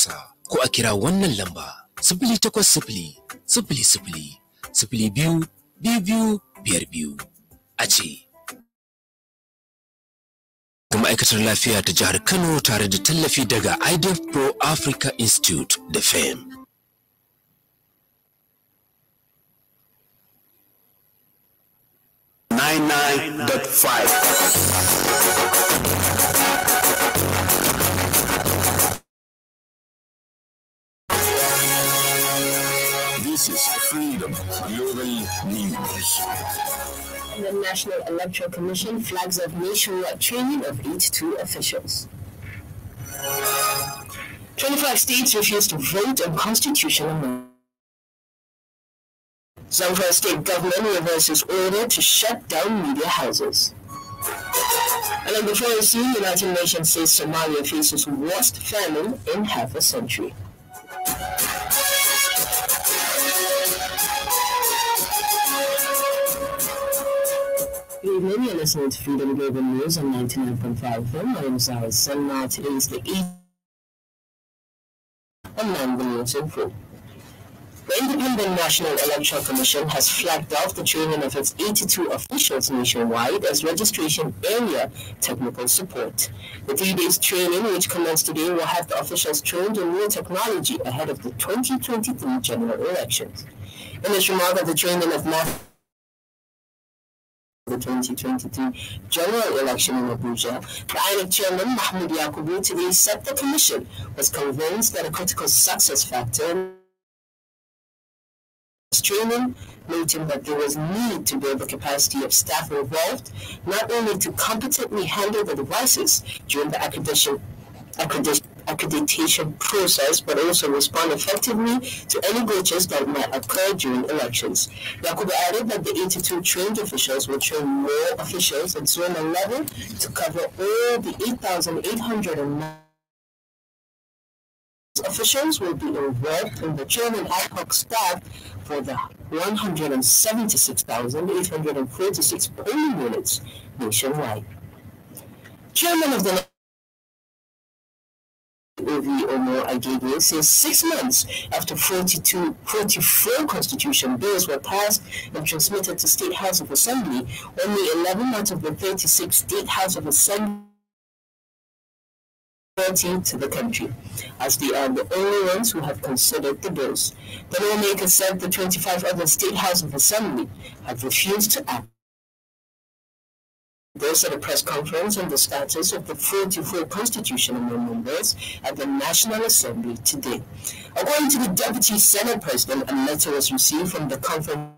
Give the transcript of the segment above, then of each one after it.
ƙasa ko a kira wannan lamba 0800-00-02-2252 a ce. Da ma'aikatar lafiya ta jihar Kano tare da tallafi daga IDF Pro Africa Institute da FAME. This is Freedom Global News. The National Electoral Commission flags off nationwide training of 82 officials. 25 states refuse to vote on constitutional amendments. Zahra state government reverses order to shut down media houses. And on the foreign scene, the United Nations says Somalia faces worst famine in half a century. Good evening, you're listening to Freedom Global News on 99.5 FM. I am Zahra Zannah. Today is the 8th on 9 news info. The Independent National Electoral Commission has flagged off the training of its 82 officials nationwide as registration area technical support. The 3 days training, which commenced today, will have the officials trained in new technology ahead of the 2023 general elections. In this remark of the training of the 2023 general election in Abuja, the INEC chairman Mahmoud Yakubu today said the commission was convinced that a critical success factor was training, noting that there was need to build the capacity of staff involved, not only to competently handle the devices during the accreditation process, but also respond effectively to any glitches that might occur during elections. Yakubu added that the 82 trained officials will train more officials at Zone 11 to cover all the 8,809 officials will be involved in the training ad hoc staff for the 176,846 polling units nationwide. Chairman of the Omo Agege says 6 months after 44 constitution bills were passed and transmitted to State House of Assembly, only 11 out of the 36 State House of Assembly to the country, as they are the only ones who have considered the bills. The lawmaker said the 25 other State House of Assembly have refused to act. Those at a press conference on the status of the 44 constitutional amendment bills at the National Assembly today. According to the Deputy Senate President, a letter was received from the conference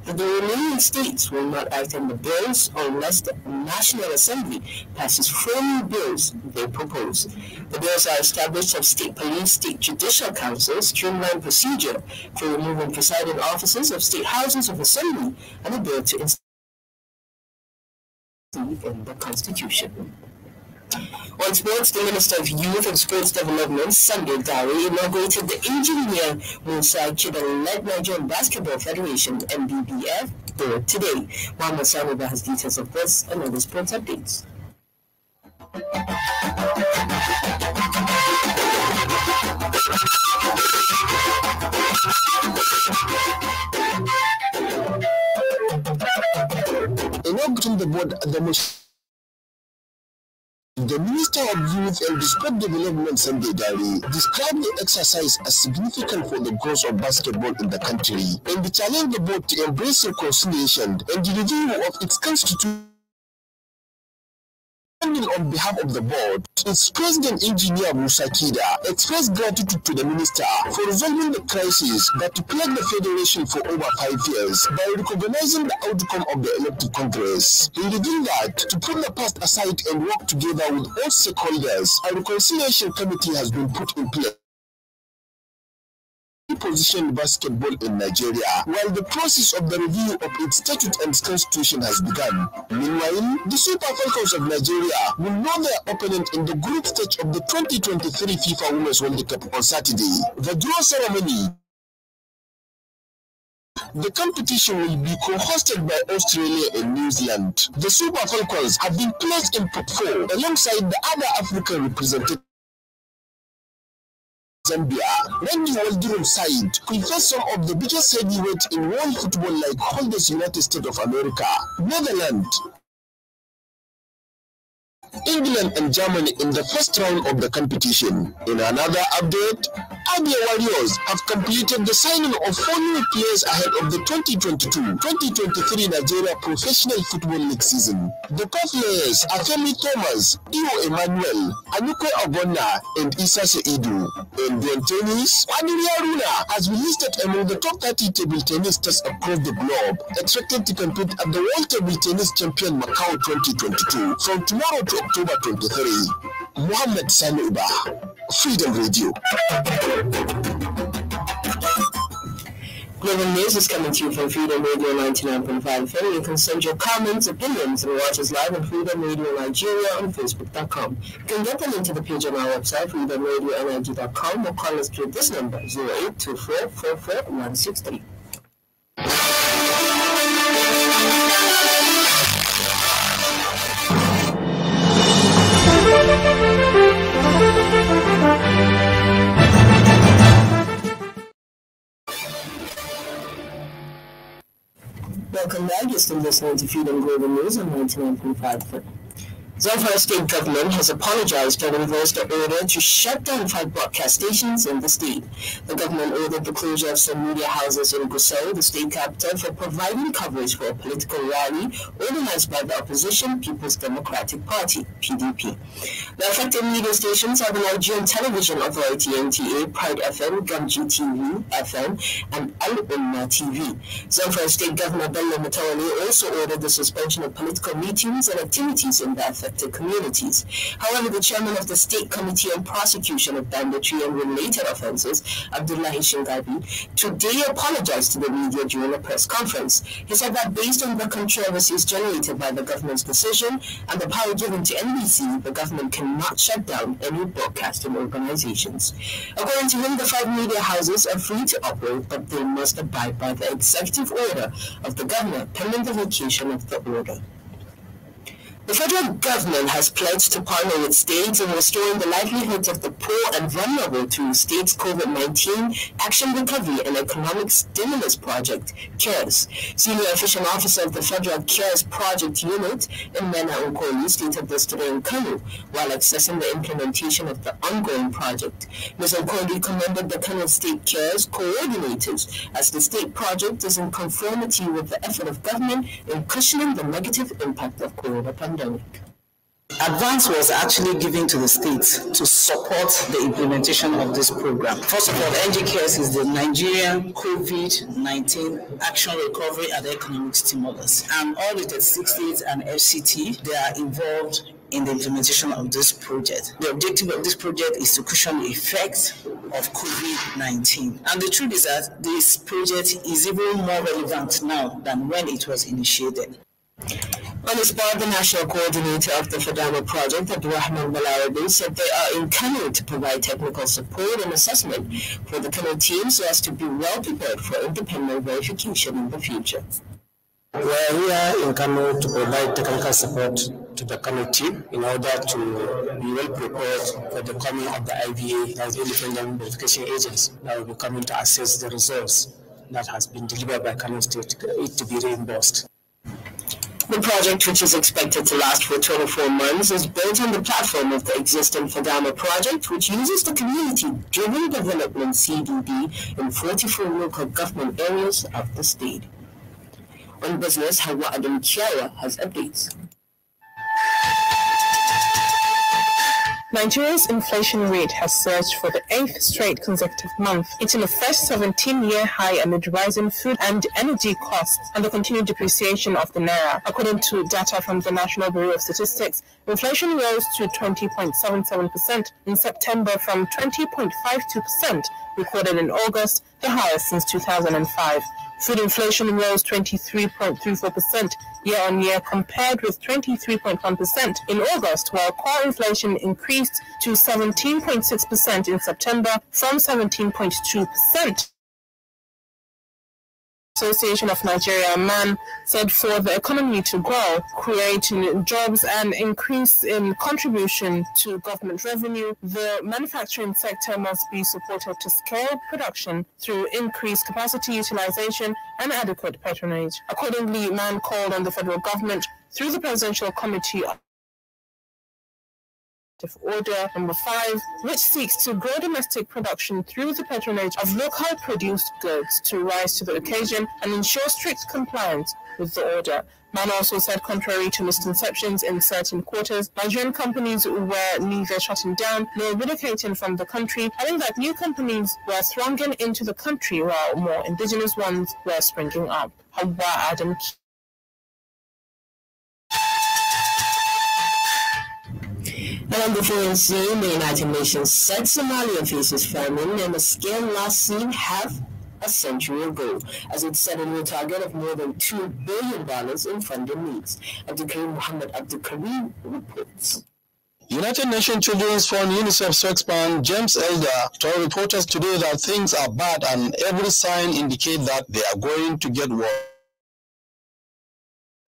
that the remaining states will not act on the bills unless the National Assembly passes 4 new bills they propose. The bills are established of state police, state judicial councils, streamlined procedure for removing presiding officers of state houses of assembly, and a bill to institute in the Constitution. On sports, the Minister of Youth and Sports Development, Sunday Dari, inaugurated the Engineer Musa Chidal-led Nigerian Basketball Federation (NBBF) board today. Mohammed Samuba has details of this and other sports updates. Inaugurating the board, the Minister of Youth and Sport Development, Sunday Dari, described the exercise as significant for the growth of basketball in the country and challenged the board to embrace reconciliation and the review of its constitution. On behalf of the board, its President Engineer Musa Kida expressed gratitude to the Minister for resolving the crisis that plagued the Federation for over 5 years by recognizing the outcome of the elected Congress. He revealed that to put the past aside and work together with all stakeholders, a reconciliation committee has been put in place. Positioned basketball in Nigeria, while the process of the review of its statute and constitution has begun. Meanwhile, the Super Falcons of Nigeria will know their opponent in the group stage of the 2023 FIFA Women's World Cup on Saturday. The draw ceremony. The competition will be co-hosted by Australia and New Zealand. The Super Falcons have been placed in top 4 alongside the other African representatives. Zambia. When the Waldron side could face some of the biggest heavyweights in world football like holders United States of America, Netherlands, England and Germany in the first round of the competition. In another update, Abia Warriors have completed the signing of 4 new players ahead of the 2022-2023 Nigeria Professional Football League season. The core players are Femi Thomas, Iyo Emmanuel, Anuko Agona, and Issa Seidu. In the tennis, Wadiri Aruna has been listed among the top 30 table tennis stars across the globe, expected to compete at the World Table Tennis Champion Macau 2022 from tomorrow to October 23. Muhammad Sani Uba, Freedom Radio. Global News is coming to you from Freedom Radio 99.5 FM. You can send your comments, opinions, and watch us live on Freedom Radio Nigeria on Facebook.com. You can get the link to the page on our website, freedomradionig.com, or call us through this number, 0824 44163. Welcome back. You're still listening to Freedom Global News on 99.5. Zahra State government has apologized and reversed the order to shut down 5 broadcast stations in the state. The government ordered the closure of some media houses in Gusau, the state capital, for providing coverage for a political rally organized by the opposition People's Democratic Party, PDP. The affected media stations are the Nigerian Television Authority, NTA, Pride FM, Gamji TV, FM, and Al-Umma TV. Zahra State Governor Bello Mutawalli also ordered the suspension of political meetings and activities in the affected communities. However, the chairman of the State Committee on Prosecution of Banditry and Related Offences, Abdullahi Shingabi, today apologized to the media during a press conference. He said that based on the controversies generated by the government's decision and the power given to NBC, the government cannot shut down any broadcasting organizations. According to him, the 5 media houses are free to operate, but they must abide by the executive order of the governor pending the vacation of the order. The federal government has pledged to partner with states in restoring the livelihoods of the poor and vulnerable through states' COVID-19 Action Recovery and Economic Stimulus Project, CARES. Senior official officer of the Federal CARES Project Unit, Mena Nkoli, stated this today in Kano while assessing the implementation of the ongoing project. Ms. Nkoli commended the Kano State CARES coordinators as the state project is in conformity with the effort of government in cushioning the negative impact of COVID pandemic. Advance was actually given to the states to support the implementation of this program. First of all, the NGCARES is the Nigerian COVID-19 Action Recovery and Economic Stimulus. And all the 36 states and FCT, they are involved in the implementation of this project. The objective of this project is to cushion the effects of COVID-19. And the truth is that this project is even more relevant now than when it was initiated. On the spot, the national coordinator of the Fadama project, Abdurrahman Balarabi, said they are in Kano to provide technical support and assessment for the Kano team so as to be well prepared for independent verification in the future. We are here in Kano to provide technical support to the Kano team in order to be well prepared for the coming of the IVA, as independent verification agents that will be coming to assess the results that has been delivered by Kano State, it to be reimbursed. The project, which is expected to last for 24 months, is built on the platform of the existing Fadama project, which uses the community-driven development CDD in 44 local government areas of the state. On business, Hawa Adam Kiara has updates. Nigeria's inflation rate has surged for the 8th straight consecutive month, hitting a fresh 17-year high amid rising food and energy costs and the continued depreciation of the naira. According to data from the National Bureau of Statistics, inflation rose to 20.77% in September from 20.52% recorded in August, the highest since 2005. Food inflation rose 23.34% year-on-year compared with 23.1% in August, while core inflation increased to 17.6% in September from 17.2%. Association of Nigeria, MAN, said for the economy to grow, creating jobs and increase in contribution to government revenue, the manufacturing sector must be supported to scale production through increased capacity utilization and adequate patronage. Accordingly, MAN called on the federal government through the Presidential Committee Order number 5, which seeks to grow domestic production through the patronage of local produced goods, to rise to the occasion and ensure strict compliance with the order. MAN also said, contrary to misconceptions in certain quarters, Nigerian companies were neither shutting down nor relocating from the country, adding that new companies were thronging into the country while more indigenous ones were springing up. Hawa Adam. And on the foreign scene, the United Nations said Somalia faces famine on a scale last seen half a century ago, as it set a new target of more than $2 billion in funding needs. Abdulkarim Muhammad Abdulkarim reports. United Nations Children's Fund UNICEF spokesman James Elder told reporters today that things are bad and every sign indicates that they are going to get worse.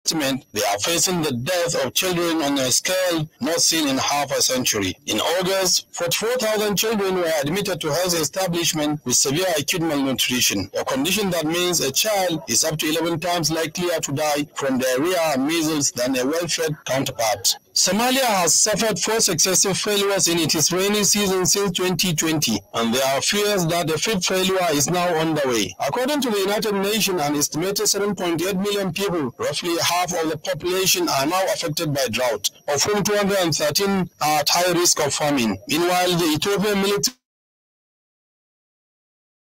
They are facing the death of children on a scale not seen in half a century. In August, 44,000 children were admitted to health establishments with severe acute malnutrition, a condition that means a child is up to 11 times likelier to die from diarrhea and measles than a well-fed counterpart. Somalia has suffered 4 successive failures in its rainy season since 2020, and there are fears that a 5th failure is now underway. According to the United Nations, an estimated 7.8 million people, roughly half of the population, are now affected by drought, of whom 213 are at high risk of famine. Meanwhile, the Ethiopian military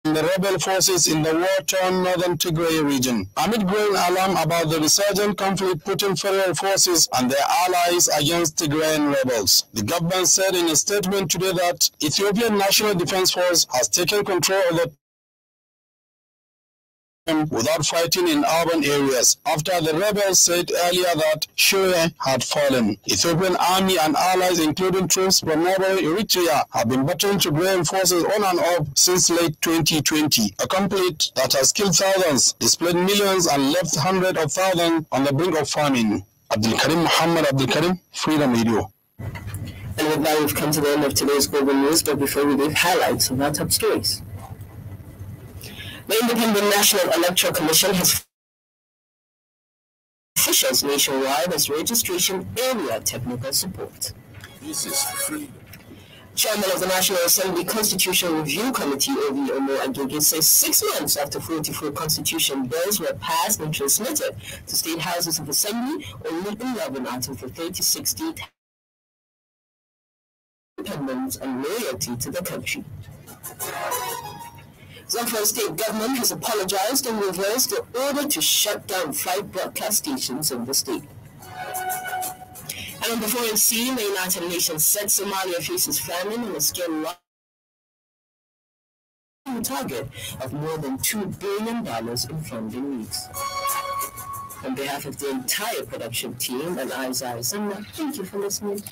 and the rebel forces in the war-torn northern Tigray region, amid growing alarm about the resurgent conflict putting federal forces and their allies against Tigrayan rebels. The government said in a statement today that Ethiopian National Defense Force has taken control of the without fighting in urban areas, after the rebels said earlier that Shire had fallen. Ethiopian army and allies, including troops from neighboring Eritrea, have been battling Tigrayan forces on and off since late 2020, a conflict that has killed thousands, displaced millions, and left hundreds of thousands on the brink of famine. Abdulkarim Muhammad Abdulkarim, Freedom Radio. And with that, we've come to the end of today's Global News, but before we leave, highlights of our top stories. The Independent National Electoral Commission has officials nationwide as registration area technical support. This is Freedom. Chairman of the National Assembly Constitutional Review Committee, Obi Omo Agege, says 6 months after 44 constitution bills were passed and transmitted to state houses of assembly, only 11 out of the 36 state independence and loyalty to the country. Zamfara state government has apologized and reversed the order to shut down 5 broadcast stations in the state. And on the foreign scene, the United Nations said Somalia faces famine on a scale target of more than $2 billion in funding needs. On behalf of the entire production team and I, Zahra Zannah, thank you for listening.